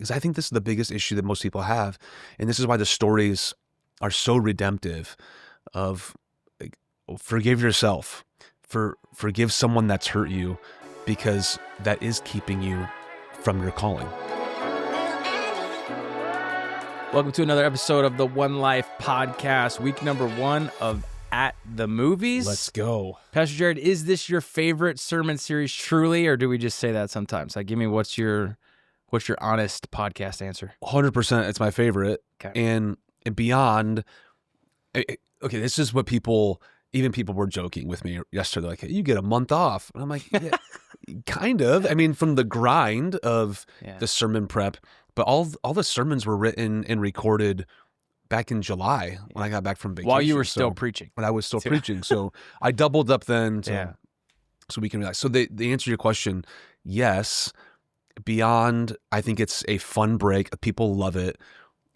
because I think this is the biggest issue that most people have, and this is why the stories are so redemptive of like, forgive yourself, forgive someone that's hurt you, because that is keeping you from your calling. Welcome to another episode of the One Life Podcast, week number 1 of At the Movies. Let's go. Pastor Jared, is this your favorite sermon series truly, or do we just say that sometimes? Like, give me what's your honest podcast answer? 100%, it's my favorite. Okay. And beyond, okay, this is what people were joking with me yesterday, like, hey, you get a month off. And I'm like, yeah, kind of. I mean, from the grind of the sermon prep, but all the sermons were written and recorded back in July when I got back from vacation. While you were still preaching. When I was still preaching. So I doubled up then so we can relax. So the answer to your question, yes. Beyond, I think it's a fun break. People love it.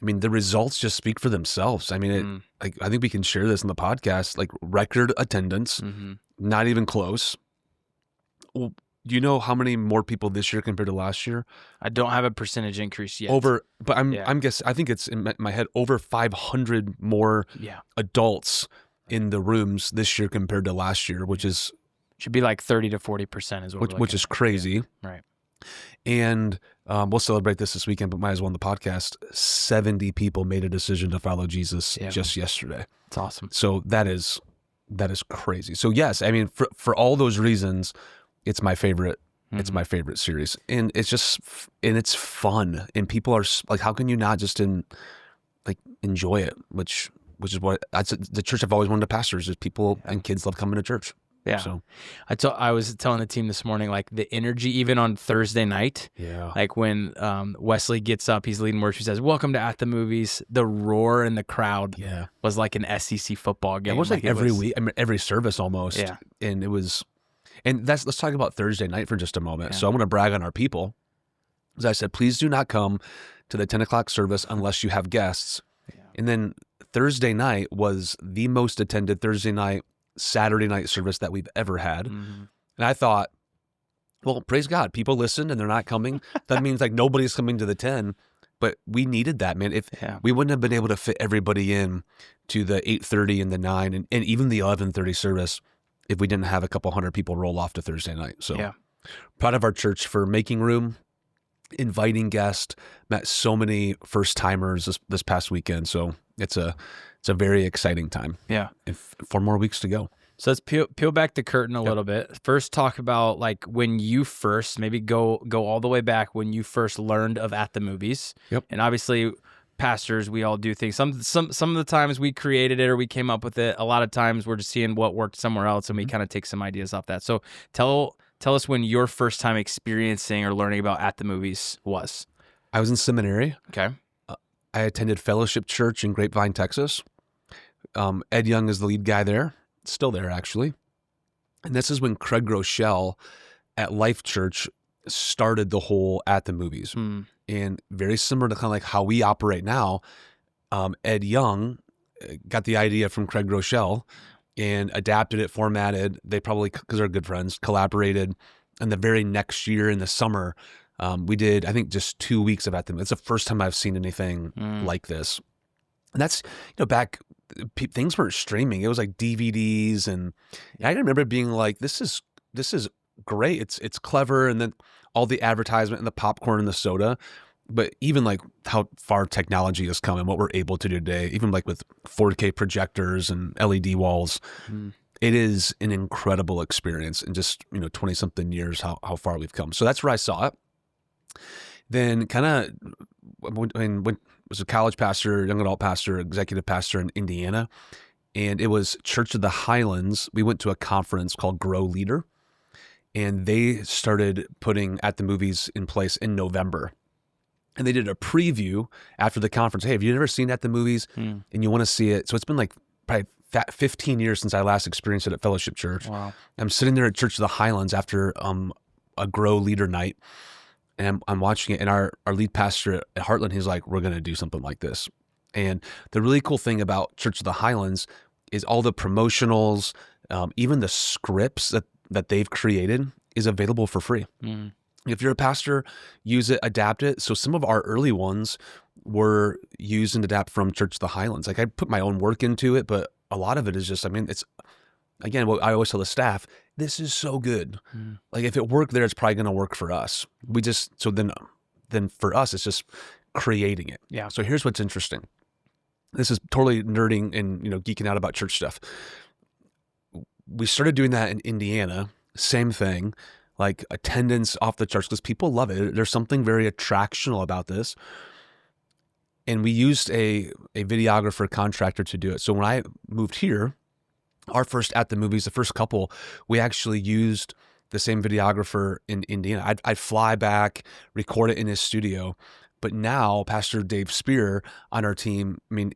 I mean, the results just speak for themselves. I mean, I think we can share this in the podcast, like record attendance, not even close. Well, do you know how many more people this year compared to last year? I don't have a percentage increase yet. But I'm guessing, I think it's in my head, over 500 more adults in the rooms this year compared to last year, which is... Should be like 30 to 40% is what which is crazy. Yeah. Right. And we'll celebrate this weekend, but might as well on the podcast. 70 people made a decision to follow Jesus just yesterday. It's awesome. So that is crazy. So yes, I mean, for all those reasons, it's my favorite. It's my favorite series, and it's fun, and people are like, how can you not just enjoy it? Which is what the church I've always wanted to pastor is people and kids love coming to church. Yeah. So I was telling the team this morning, like the energy, even on Thursday night, like when Wesley gets up, he's leading worship, he says, "Welcome to At the Movies." The roar in the crowd was like an SEC football game. It was like every week, I mean, every service almost. Yeah. And it was, and let's talk about Thursday night for just a moment. Yeah. So I'm going to brag on our people. As I said, please do not come to the 10 o'clock service unless you have guests. Yeah. And then Thursday night was the most attended Saturday night service that we've ever had. And I thought, well, praise God, people listened and they're not coming. That means like nobody's coming to the 10, but we needed that, man. If we wouldn't have been able to fit everybody in to the 8:30 and the 9 and even the 11:30 service if we didn't have a couple hundred people roll off to Thursday night. So proud of our church for making room, inviting guests, met so many first timers this past weekend. So it's a very exciting time. Yeah. And 4 more weeks to go. So let's peel back the curtain a little bit. First, talk about like when you first, maybe go all the way back when you first learned of At the Movies. Yep. And obviously, pastors, we all do things. Some of the times we created it or we came up with it. A lot of times we're just seeing what worked somewhere else and we kind of take some ideas off that. So tell us when your first time experiencing or learning about At the Movies was. I was in seminary. Okay. I attended Fellowship Church in Grapevine, Texas. Ed Young is the lead guy there, still there actually. And this is when Craig Groeschel at Life Church started the whole At the Movies. And very similar to kind of like how we operate now, Ed Young got the idea from Craig Groeschel and adapted it, formatted. They probably, because they're good friends, collaborated. And the very next year in the summer, we did, I think, just 2 weeks of At the Movies. It's the first time I've seen anything like this. And that's, back, things weren't streaming. It was like DVDs. And I remember being like, this is great. It's clever. And then all the advertisement and the popcorn and the soda. But even like how far technology has come and what we're able to do today, even like with 4K projectors and LED walls, it is an incredible experience in just, 20 something years, how far we've come. So that's where I saw it. Then kind of when was a college pastor, young adult pastor, executive pastor in Indiana. And it was Church of the Highlands. We went to a conference called Grow Leader. And they started putting At the Movies in place in November. And they did a preview after the conference. Hey, have you never seen At the Movies and you want to see it? So it's been like probably 15 years since I last experienced it at Fellowship Church. Wow. I'm sitting there at Church of the Highlands after a Grow Leader night. And I'm watching it, and our lead pastor at Heartland, he's like, we're going to do something like this. And the really cool thing about Church of the Highlands is all the promotionals, even the scripts that they've created is available for free. If you're a pastor, use it, adapt it. So some of our early ones were used and adapt from Church of the Highlands. Like I put my own work into it, but a lot of it is just, I mean, it's, again, what I always tell the staff, this is so good. Like if it worked there, it's probably going to work for us. We just, so then for us, it's just creating it. Yeah. So here's what's interesting. This is totally nerding and, geeking out about church stuff. We started doing that in Indiana. Same thing, like attendance off the charts because people love it. There's something very attractional about this. And we used a videographer contractor to do it. So when I moved here, our first at the movies, the first couple, we actually used the same videographer in Indiana. I'd fly back, record it in his studio. But now Pastor Dave Spear on our team, I mean,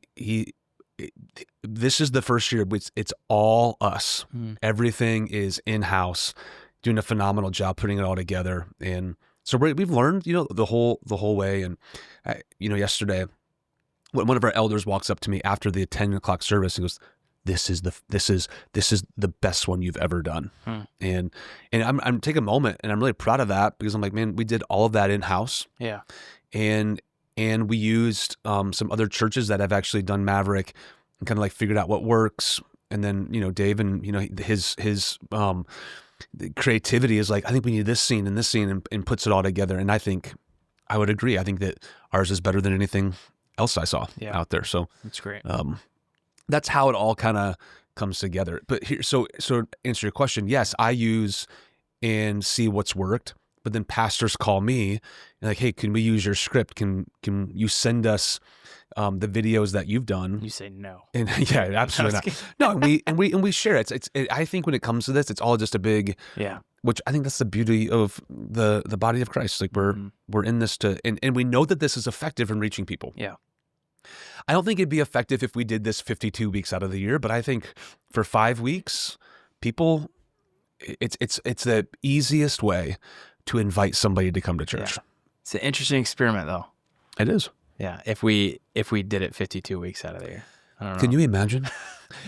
this is the first year it's all us. Everything is in-house, doing a phenomenal job putting it all together. And so we've learned, the whole way. And yesterday, when one of our elders walks up to me after the 10 o'clock service and goes, this is the best one you've ever done. And I'm taking a moment and I'm really proud of that because I'm like, man, we did all of that in-house. Yeah. And we used some other churches that have actually done Maverick and kind of like figured out what works. And then, Dave and, his creativity is like, I think we need this scene and this scene and puts it all together. And I would agree. I think that ours is better than anything else I saw out there. So that's great. That's how it all kind of comes together. But here, so answer your question. Yes, I use and see what's worked. But then pastors call me and like, hey, can we use your script? Can you send us the videos that you've done? You say no. And yeah, absolutely not. No, and we share it. It's I think when it comes to this, it's all just a big Which I think that's the beauty of the body of Christ. Like we're in this and we know that this is effective in reaching people. Yeah. I don't think it'd be effective if we did this 52 weeks out of the year, but I think for 5 weeks, people, it's the easiest way to invite somebody to come to church. Yeah. It's an interesting experiment, though. It is. Yeah. If we did it 52 weeks out of the year, I don't know. Can you imagine?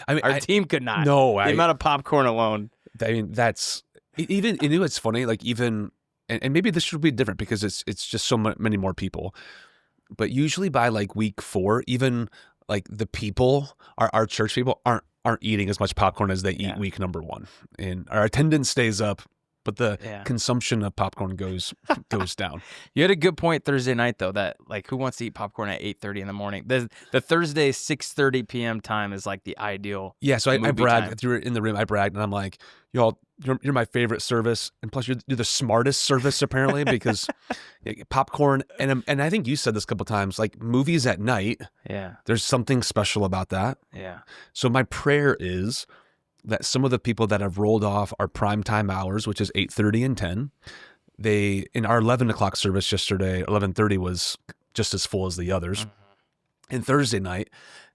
I mean, our team could not. No, the amount of popcorn alone. I mean, that's even. It's funny. Like even, and maybe this should be different because it's just so many more people. But usually by like week 4, even like the people, our church people aren't eating as much popcorn as they eat week number 1, and our attendance stays up, but the consumption of popcorn goes down. You had a good point Thursday night though, that like who wants to eat popcorn at 8:30 in the morning? The Thursday 6:30 p.m. time is like the ideal. Yeah, so I bragged through it in the room. I bragged and I'm like, y'all, you're my favorite service, and plus you're the smartest service apparently because popcorn and I think you said this a couple times, like movies at night. Yeah, there's something special about that. Yeah. So my prayer is that some of the people that have rolled off our primetime hours, which is 8:30 and 10, they in our 11 o'clock service yesterday, 11:30 was just as full as the others. And Thursday night,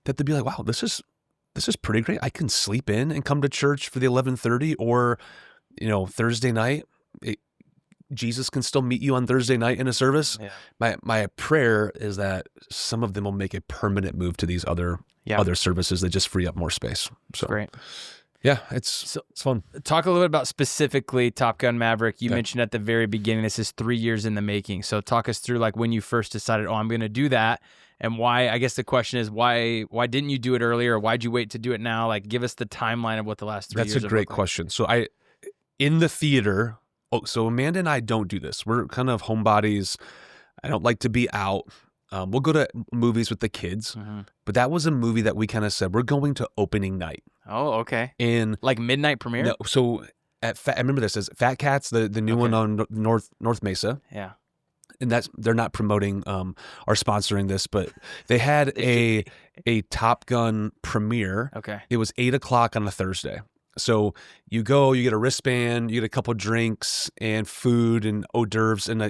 that they'd be like, wow, this is pretty great. I can sleep in and come to church for the 11:30, or Thursday night, Jesus can still meet you on Thursday night in a service. Yeah. My prayer is that some of them will make a permanent move to these other services that just free up more space. So great. Yeah, it's fun. Talk a little bit about specifically Top Gun Maverick. You mentioned at the very beginning, this is 3 years in the making. So talk us through like when you first decided, I'm going to do that, and why. I guess the question is why didn't you do it earlier? Why'd you wait to do it now? Like give us the timeline of what the last 3 years. That's a great question. So in the theater. So Amanda and I don't do this. We're kind of homebodies. I don't like to be out. We'll go to movies with the kids, but that was a movie that we kind of said we're going to opening night. Oh, okay. And like midnight premiere. No, so I remember this as Fat Cats, the new one on North Mesa. Yeah, and they're not promoting or sponsoring this, but they had a Top Gun premiere. Okay, it was 8 o'clock on a Thursday. So you go, you get a wristband, you get a couple of drinks and food and hors d'oeuvres, and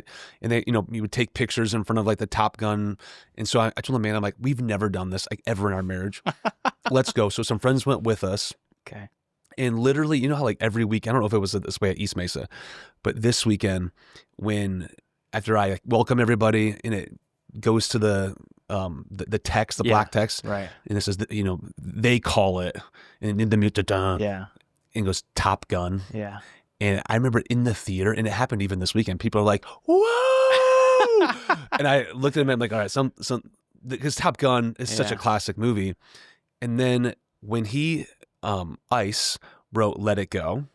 they, you would take pictures in front of like the Top Gun. And so I told the man, I'm like, we've never done this like ever in our marriage. Let's go. So some friends went with us. Okay. And literally, you know how like every week, I don't know if it was this way at East Mesa, but this weekend after I welcome everybody and it goes to the text, the black text, right? And it says, they call it, and in the mute, yeah, and it goes Top Gun, yeah, And I remember in the theater, and it happened even this weekend, people are like, whoa! And I looked at him and I'm like, all right, because Top Gun is such a classic movie. And then when Ice wrote Let It Go,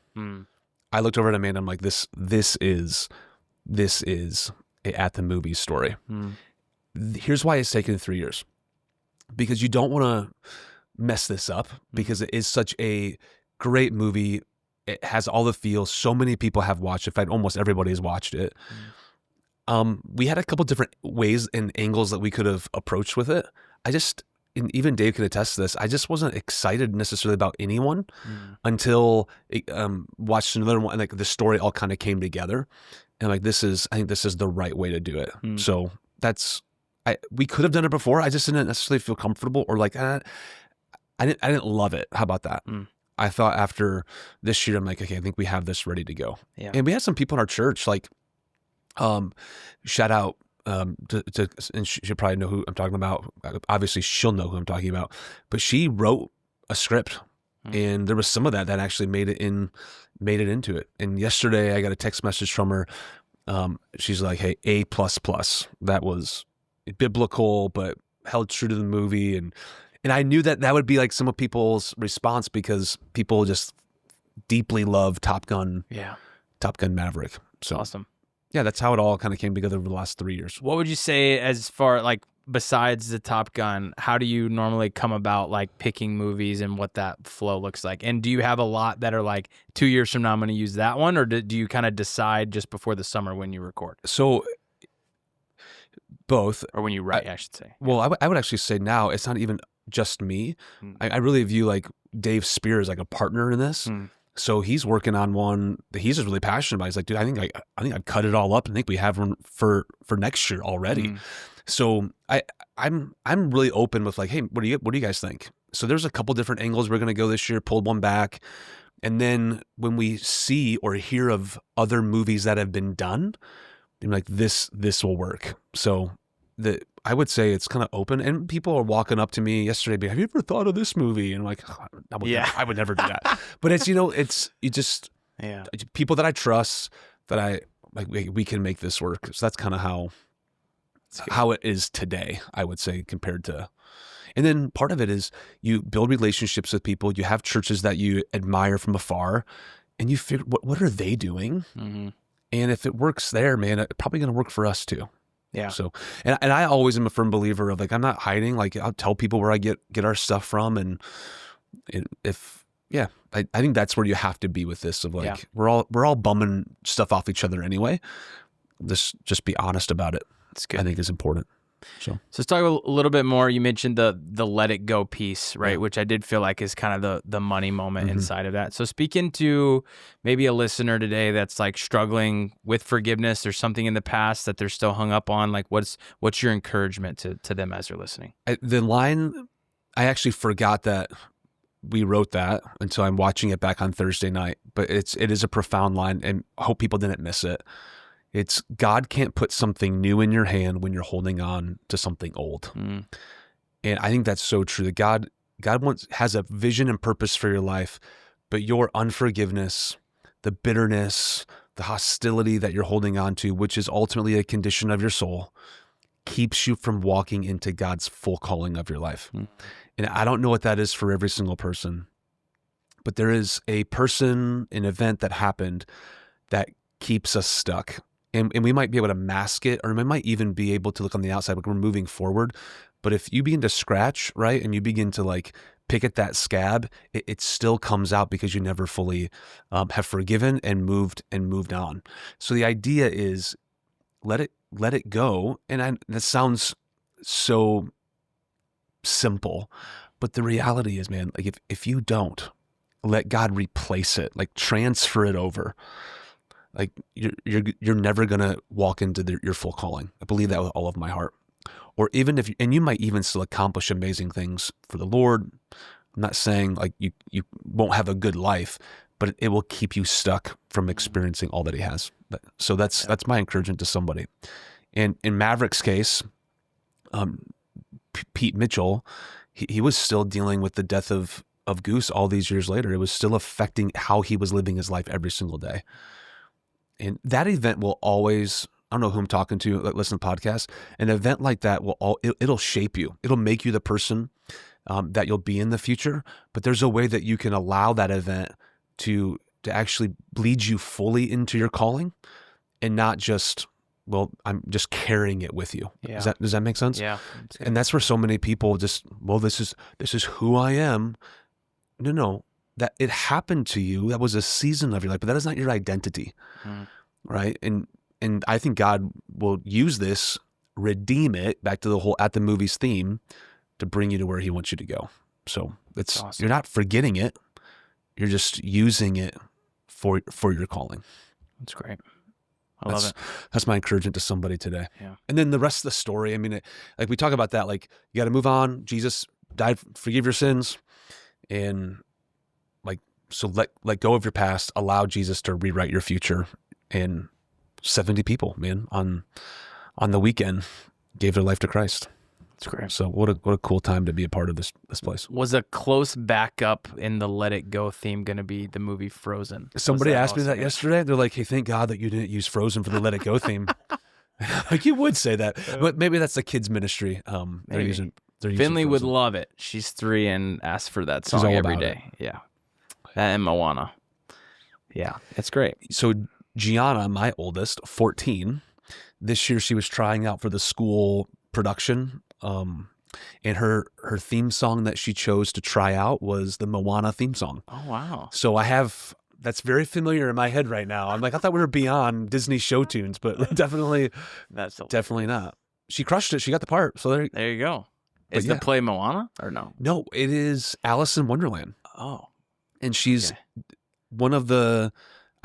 I looked over at Amanda, I'm like, this is a at the movies story. Here's why it's taken 3 years. Because you don't want to mess this up, because it is such a great movie. It has all the feels. So many people have watched it. In fact, almost everybody has watched it. We had a couple different ways and angles that we could have approached with it. And even Dave can attest to this, I just wasn't excited necessarily about anyone until watched another one, and like the story all kind of came together. And like, I think this is the right way to do it. So we could have done it before. I just didn't necessarily feel comfortable, or like, I didn't love it. How about that? I thought after this year, I'm like, okay, I think we have this ready to go. Yeah. And we had some people in our church, like, shout out to and she'll probably know who I'm talking about. Obviously, she'll know who I'm talking about. But she wrote a script, and there was some of that actually made it into it. And yesterday, I got a text message from her. She's like, "Hey, A++. That was biblical, but held true to the movie." And I knew that would be like some of people's response, because people just deeply love Top Gun. Yeah, Top Gun Maverick. So awesome. Yeah, that's how it all kind of came together over the last 3 years. What would you say, as far like besides the Top Gun, how do you normally come about like picking movies and what that flow looks like? And do you have a lot that are like 2 years from now I'm going to use that one, or do you kind of decide just before the summer when you record? So both, or when you write, I should say. Well, I would actually say now it's not even just me. I really view like Dave Spear as like a partner in this. So he's working on one that he's just really passionate about. He's like, dude, I think I've cut it all up, and I think we have one for next year already. So I'm really open with like, hey, what do you guys think? So there's a couple different angles we're going to go this year, pulled one back. And then when we see or hear of other movies that have been done, I'm like, this will work. So I would say it's kind of open, and people are walking up to me yesterday, being, have you ever thought of this movie? And I'm like, oh, I would never do that. But it's, people that I trust, that I like, we can make this work. So that's kind of how it is today, I would say, compared to. And then part of it is you build relationships with people. You have churches that you admire from afar, and you figure, what are they doing? And if it works there, man, it's probably going to work for us too. Yeah. So, and I always am a firm believer of like, I'm not hiding. Like, I'll tell people where I get our stuff from, and I think that's where you have to be with this. Of like, we're all bumming stuff off each other anyway. Just be honest about it. That's good. I think is important. So let's talk a little bit more. You mentioned the let it go piece, right? Yeah. Which I did feel like is kind of the money moment inside of that. So speaking to maybe a listener today that's like struggling with forgiveness or something in the past that they're still hung up on, like what's your encouragement to them as they're listening? The line, I actually forgot that we wrote that until I'm watching it back on Thursday night, but it is a profound line, and I hope people didn't miss it. It's, God can't put something new in your hand when you're holding on to something old. And I think that's so true, that God has a vision and purpose for your life, but your unforgiveness, the bitterness, the hostility that you're holding on to, which is ultimately a condition of your soul, keeps you from walking into God's full calling of your life. And I don't know what that is for every single person, but there is a person, an event that happened that keeps us stuck. And we might be able to mask it, or we might even be able to look on the outside like we're moving forward. But if you begin to scratch, right, and you begin to like pick at that scab, it still comes out because you never fully have forgiven and moved on. So the idea is let it go. And that sounds so simple, but the reality is, man, like if you don't let God replace it, like transfer it over, like you're never gonna walk into your full calling. I believe that with all of my heart. Or even and you might even still accomplish amazing things for the Lord. I'm not saying like you won't have a good life, but it will keep you stuck from experiencing all that He has. So that's my encouragement to somebody. And in Maverick's case, Pete Mitchell, he was still dealing with the death of of Goose all these years later, it was still affecting how he was living his life every single day. And that event will always, I don't know who I'm talking to, listen to podcasts, an event like that it'll shape you. It'll make you the person that you'll be in the future. But there's a way that you can allow that event to actually lead you fully into your calling and not just, well, I'm just carrying it with you. Yeah. Does that make sense? Yeah. And that's where so many people just, well, this is who I am. No, that it happened to you. That was a season of your life, but that is not your identity. Right. And I think God will use this, redeem it, back to the whole at the movies theme, to bring you to where he wants you to go. So it's awesome. You're not forgetting it. You're just using it for your calling. That's great. I love it. That's my encouragement to somebody today. Yeah. And then the rest of the story, I mean, like we talk about that, like you got to move on. Jesus died, forgive your sins. And like, so let go of your past, allow Jesus to rewrite your future. And 70 people, man, on the weekend gave their life to Christ. That's great. So what a cool time to be a part of this place. Was a close backup in the Let It Go theme going to be the movie Frozen? Somebody asked me that yesterday. They're like, hey, thank God that you didn't use Frozen for the Let It Go theme. Like you would say that, but maybe that's the kids' ministry. They're using Finley Frozen. would love it. She's 3 and asks for that song every day. Yeah. That and Moana. Yeah, it's great. So Gianna, my oldest, 14, this year she was trying out for the school production. And her theme song that she chose to try out was the Moana theme song. Oh, wow. So that's very familiar in my head right now. I'm like, I thought we were beyond Disney show tunes, but definitely not. She crushed it. She got the part. So there you go. Is the play Moana or no? No, it is Alice in Wonderland. Oh. And she's one of the,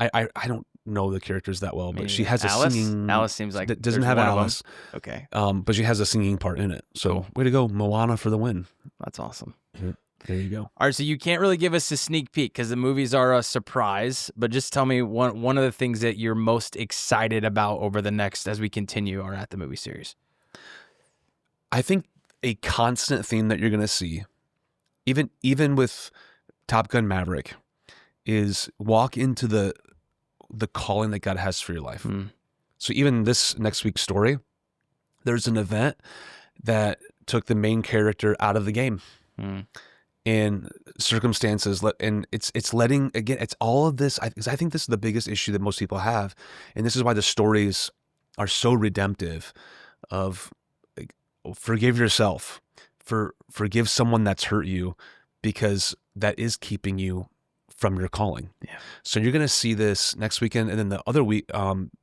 I don't know the characters that well, but she has a singing. Alice seems like doesn't have Alice. Okay. But she has a singing part in it. So way to go, Moana, for the win. That's awesome. There you go. All right, so you can't really give us a sneak peek because the movies are a surprise, but just tell me one of the things that you're most excited about over the next, as we continue our At the Movie series. I think a constant theme that you're going to see, even with Top Gun Maverick, is walk into the calling that God has for your life. So even this next week's story, there's an event that took the main character out of the game. And circumstances, and it's letting, again, it's all of this. I think this is the biggest issue that most people have, and this is why the stories are so redemptive. Of like, forgive yourself, forgive someone that's hurt you, because that is keeping you from your calling. Yeah. So you're going to see this next weekend, and then the other week,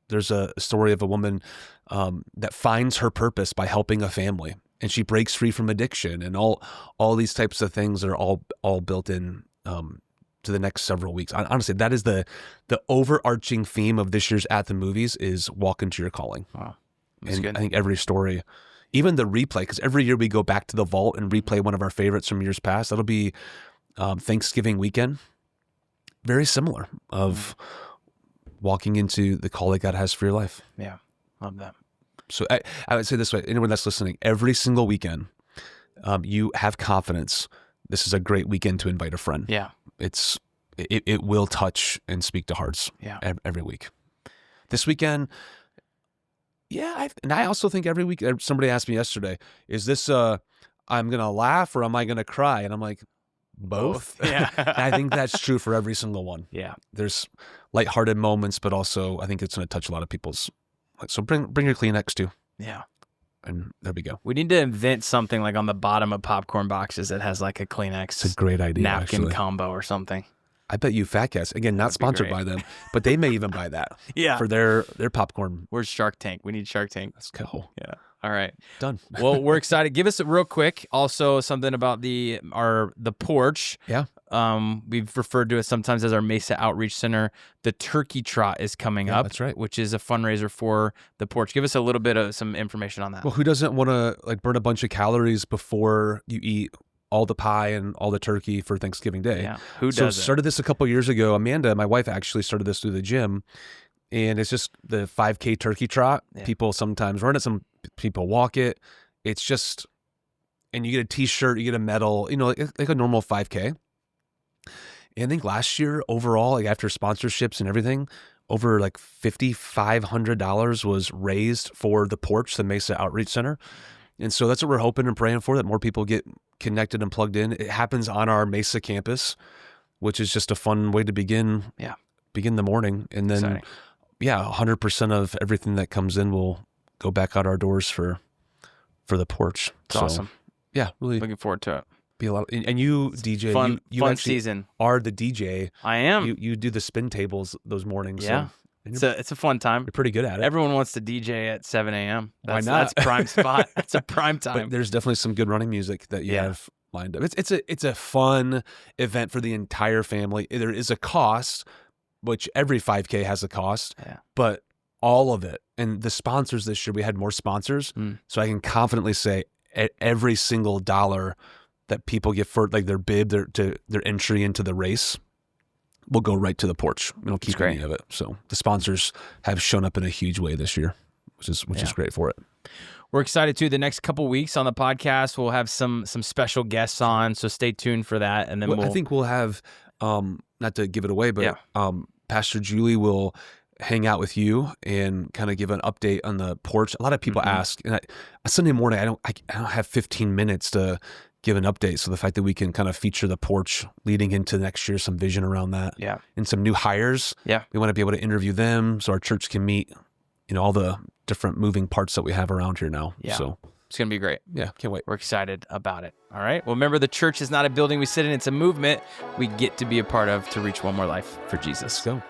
there's a story of a woman that finds her purpose by helping a family. And she breaks free from addiction, and all these types of things are all built in to the next several weeks. Honestly, that is the overarching theme of this year's At the Movies is walk into your calling. Wow, that's good. I think every story, even the replay, because every year we go back to the vault and replay one of our favorites from years past. That'll be Thanksgiving weekend. Very similar of walking into the call that God has for your life. Yeah, love that. So I would say this way, anyone that's listening, every single weekend, you have confidence. This is a great weekend to invite a friend. Yeah. It will touch and speak to hearts every week. This weekend, and I also think every week, somebody asked me yesterday, is this I'm going to laugh or am I going to cry? And I'm like, both. Yeah. I think that's true for every single one. Yeah. There's lighthearted moments, but also I think it's going to touch a lot of people's. So bring your Kleenex too. Yeah. And there we go. We need to invent something like on the bottom of popcorn boxes that has like a Kleenex. It's a great idea. Napkin combo or something. I bet you Fat Cats, again, not sponsored by them, but they may even buy that. For their popcorn. Where's Shark Tank? We need Shark Tank. Let's go. Yeah. All right. Done. Well, we're excited. Give us a real quick, also something about the porch. Yeah. We've referred to it sometimes as our Mesa Outreach Center. The Turkey Trot is coming up. That's right. Which is a fundraiser for the porch. Give us a little bit of some information on that. Well, who doesn't want to burn a bunch of calories before you eat all the pie and all the turkey for Thanksgiving Day? Yeah. Who does So started this a couple years ago. Amanda, my wife, actually started this through the gym. And it's just the 5K turkey trot. Yeah. People sometimes run it, some people walk it. It's just, and you get a t-shirt, you get a medal, like a normal 5K. And I think last year overall, like after sponsorships and everything, over like $5,500 was raised for the porch, the Mesa Outreach Center. And so that's what we're hoping and praying for, that more people get connected and plugged in. It happens on our Mesa campus, which is just a fun way to begin the morning. And then, Exciting. 100% of everything that comes in will go back out our doors for the porch. It's awesome. Yeah, really Looking forward to it. be a lot. And you DJ, Fun you season. are the DJ. I am. You do the spin tables those mornings. Yeah. So It's a fun time. you're pretty good at it. Everyone wants to DJ at 7 a.m. Why not? That's prime spot. That's a prime time. But there's definitely some good running music that you have lined up. It's a fun event for the entire family. There is a cost, which every 5K has a cost, but all of it. And the sponsors this year, we had more sponsors. So I can confidently say every single dollar that people get for like their bib, their entry into the race, will go right to the porch. We don't keep any of it. So the sponsors have shown up in a huge way this year, which is great for it. We're excited too. The next couple weeks on the podcast, we'll have some special guests on, so stay tuned for that. And then I think we'll have, not to give it away, but Pastor Julie will hang out with you and kind of give an update on the porch. A lot of people ask, and a Sunday morning, I don't have 15 minutes to give an update. So the fact that we can kind of feature the porch leading into next year, some vision around that, and some new hires. We want to be able to interview them so our church can meet, all the different moving parts that we have around here now. So it's going to be great. Yeah, can't wait. We're excited about it. All right. Well, remember, the church is not a building we sit in. It's a movement we get to be a part of to reach one more life for Jesus. Let's go.